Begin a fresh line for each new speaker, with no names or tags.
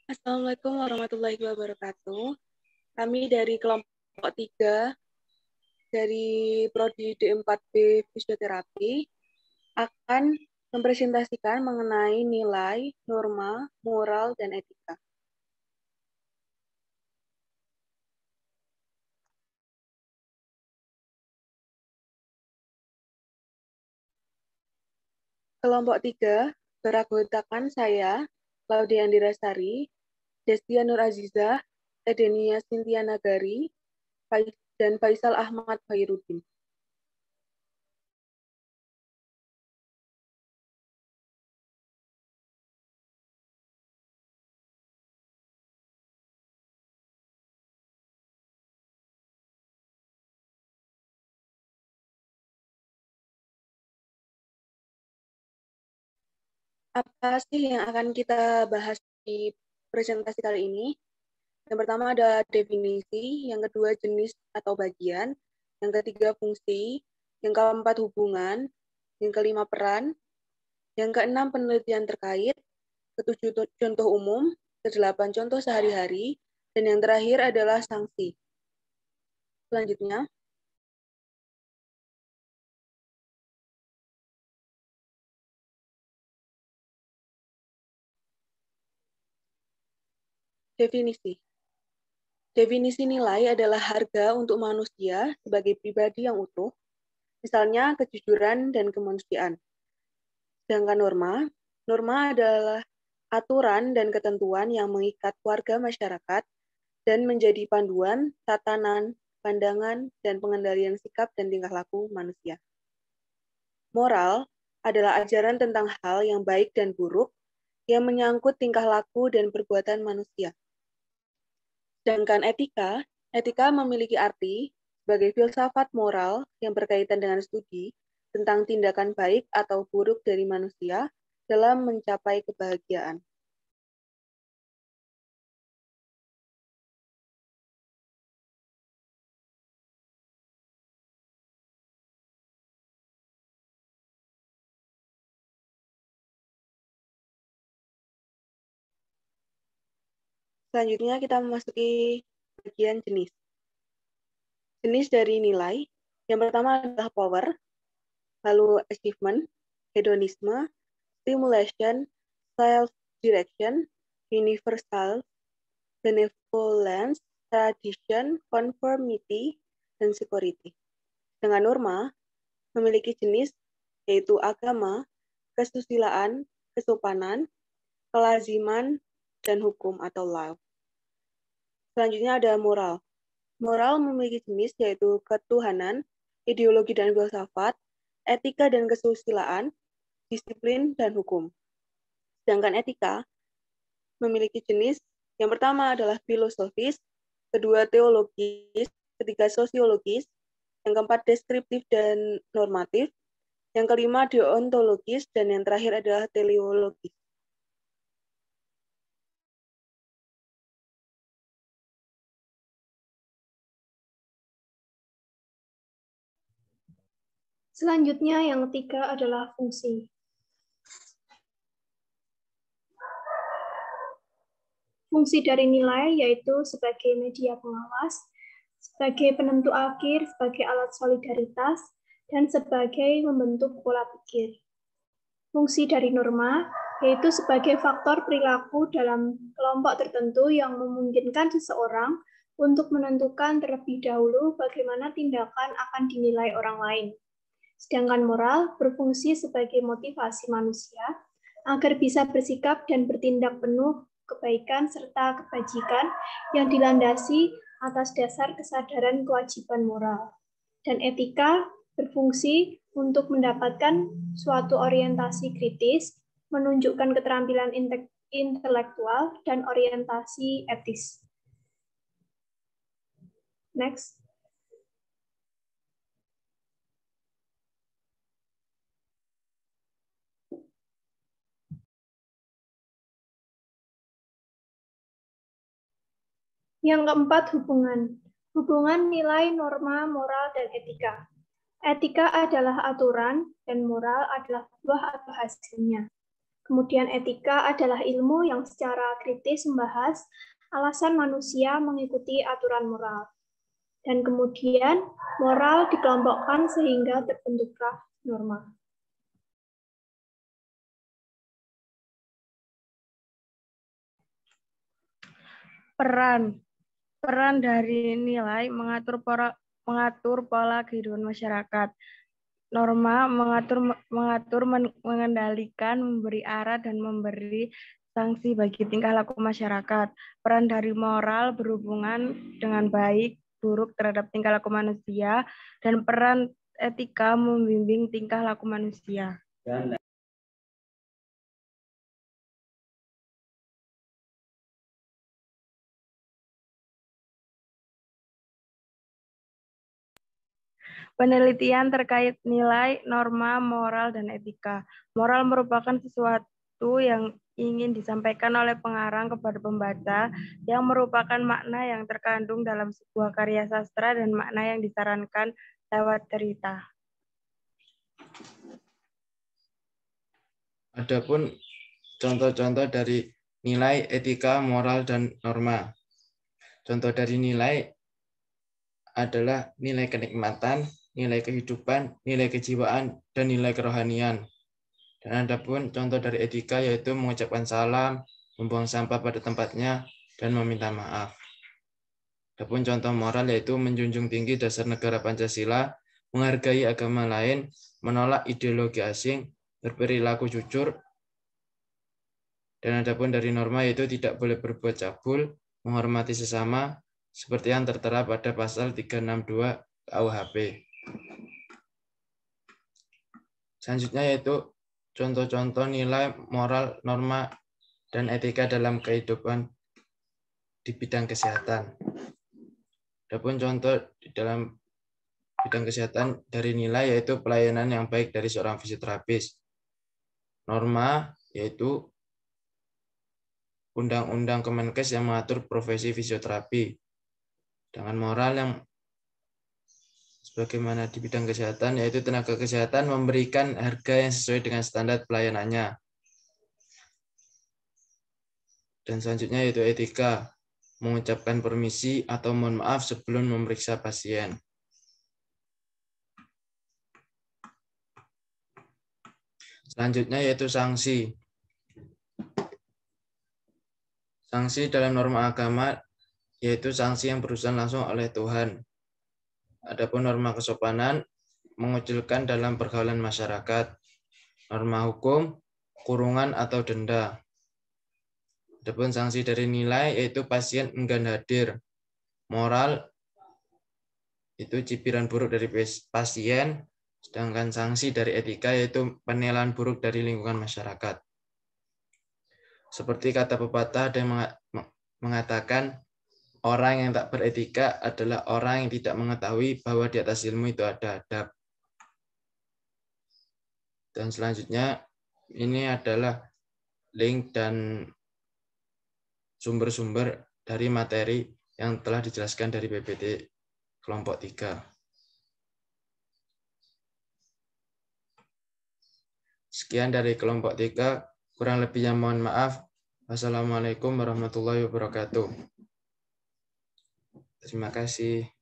Assalamualaikum warahmatullahi wabarakatuh. Kami dari kelompok 3 dari Prodi D4B Fisioterapi akan mempresentasikan mengenai nilai, norma, moral, dan etika. Kelompok 3 beranggotakan saya, Laudia Andirasari, Destia Nur Azizah, Edenia Sintia Nagari, dan Faisal Ahmad Bairudin. Apa sih yang akan kita bahas di presentasi kali ini? Yang pertama ada definisi, yang kedua jenis atau bagian, yang ketiga fungsi, yang keempat hubungan, yang kelima peran, yang keenam penelitian terkait, ketujuh contoh umum, kedelapan contoh sehari-hari, dan yang terakhir adalah sanksi. Selanjutnya, definisi. Definisi nilai adalah harga untuk manusia sebagai pribadi yang utuh, misalnya kejujuran dan kemanusiaan. Sedangkan norma adalah aturan dan ketentuan yang mengikat warga masyarakat dan menjadi panduan, tatanan, pandangan, dan pengendalian sikap dan tingkah laku manusia. Moral adalah ajaran tentang hal yang baik dan buruk yang menyangkut tingkah laku dan perbuatan manusia. Sedangkan etika memiliki arti sebagai filsafat moral yang berkaitan dengan studi tentang tindakan baik atau buruk dari manusia dalam mencapai kebahagiaan. Selanjutnya kita memasuki bagian jenis. Jenis dari nilai, yang pertama adalah power, lalu achievement, hedonisme, stimulation, self-direction, universal, benevolence, tradition, conformity, dan security. Dengan norma, memiliki jenis yaitu agama, kesusilaan, kesopanan, kelaziman, dan hukum atau law. Selanjutnya ada moral. Moral memiliki jenis yaitu ketuhanan, ideologi dan filsafat, etika dan kesusilaan, disiplin, dan hukum. Sedangkan etika memiliki jenis yang pertama adalah filosofis, kedua teologis, ketiga sosiologis, yang keempat deskriptif dan normatif, yang kelima deontologis, dan yang terakhir adalah teleologis.
Selanjutnya yang ketiga adalah fungsi. Fungsi dari nilai yaitu sebagai media pengawas, sebagai penentu akhir, sebagai alat solidaritas, dan sebagai membentuk pola pikir. Fungsi dari norma yaitu sebagai faktor perilaku dalam kelompok tertentu yang memungkinkan seseorang untuk menentukan terlebih dahulu bagaimana tindakan akan dinilai orang lain. Sedangkan moral berfungsi sebagai motivasi manusia agar bisa bersikap dan bertindak penuh kebaikan serta kebajikan yang dilandasi atas dasar kesadaran kewajiban moral. Dan etika berfungsi untuk mendapatkan suatu orientasi kritis, menunjukkan keterampilan intelektual, dan orientasi etis. Next. Yang keempat, hubungan. Hubungan nilai, norma, moral, dan etika. Etika adalah aturan, dan moral adalah buah atau hasilnya. Kemudian etika adalah ilmu yang secara kritis membahas alasan manusia mengikuti aturan moral. Dan kemudian moral dikelompokkan sehingga terbentuklah norma.
Peran dari nilai mengatur pola kehidupan masyarakat. Norma mengatur, mengendalikan, memberi arah, dan memberi sanksi bagi tingkah laku masyarakat. Peran dari moral berhubungan dengan baik, buruk terhadap tingkah laku manusia, dan peran etika membimbing tingkah laku manusia. Penelitian terkait nilai, norma, moral, dan etika. Moral merupakan sesuatu yang ingin disampaikan oleh pengarang kepada pembaca, yang merupakan makna yang terkandung dalam sebuah karya sastra dan makna yang disarankan lewat cerita.
Adapun contoh-contoh dari nilai, etika, moral, dan norma. Contoh dari nilai adalah nilai kenikmatan, nilai kehidupan, nilai kejiwaan, dan nilai kerohanian. Dan adapun contoh dari etika yaitu mengucapkan salam, membuang sampah pada tempatnya, dan meminta maaf. Adapun contoh moral yaitu menjunjung tinggi dasar negara Pancasila, menghargai agama lain, menolak ideologi asing, berperilaku jujur. Dan adapun dari norma yaitu tidak boleh berbuat cabul, menghormati sesama, seperti yang tertera pada pasal 362 KUHP. Selanjutnya yaitu contoh-contoh nilai, moral, norma, dan etika dalam kehidupan di bidang kesehatan. Adapun contoh di dalam bidang kesehatan dari nilai yaitu pelayanan yang baik dari seorang fisioterapis. Norma yaitu Undang-Undang Kemenkes yang mengatur profesi fisioterapi. Dengan moral yang sebagaimana di bidang kesehatan, yaitu tenaga kesehatan memberikan harga yang sesuai dengan standar pelayanannya. Dan selanjutnya yaitu etika, mengucapkan permisi atau mohon maaf sebelum memeriksa pasien. Selanjutnya yaitu sanksi. Sanksi dalam norma agama yaitu sanksi yang berurusan langsung oleh Tuhan. Adapun norma kesopanan mengucilkan dalam pergaulan masyarakat. Norma hukum, kurungan atau denda. Adapun sanksi dari nilai yaitu pasien enggan hadir. Moral itu cibiran buruk dari pasien, sedangkan sanksi dari etika yaitu penilaian buruk dari lingkungan masyarakat. Seperti kata pepatah ada yang mengatakan orang yang tak beretika adalah orang yang tidak mengetahui bahwa di atas ilmu itu ada adab. Dan selanjutnya ini adalah link dan sumber-sumber dari materi yang telah dijelaskan dari PPT kelompok 3. Sekian dari kelompok 3, kurang lebihnya mohon maaf. Wassalamualaikum warahmatullahi wabarakatuh. Terima kasih.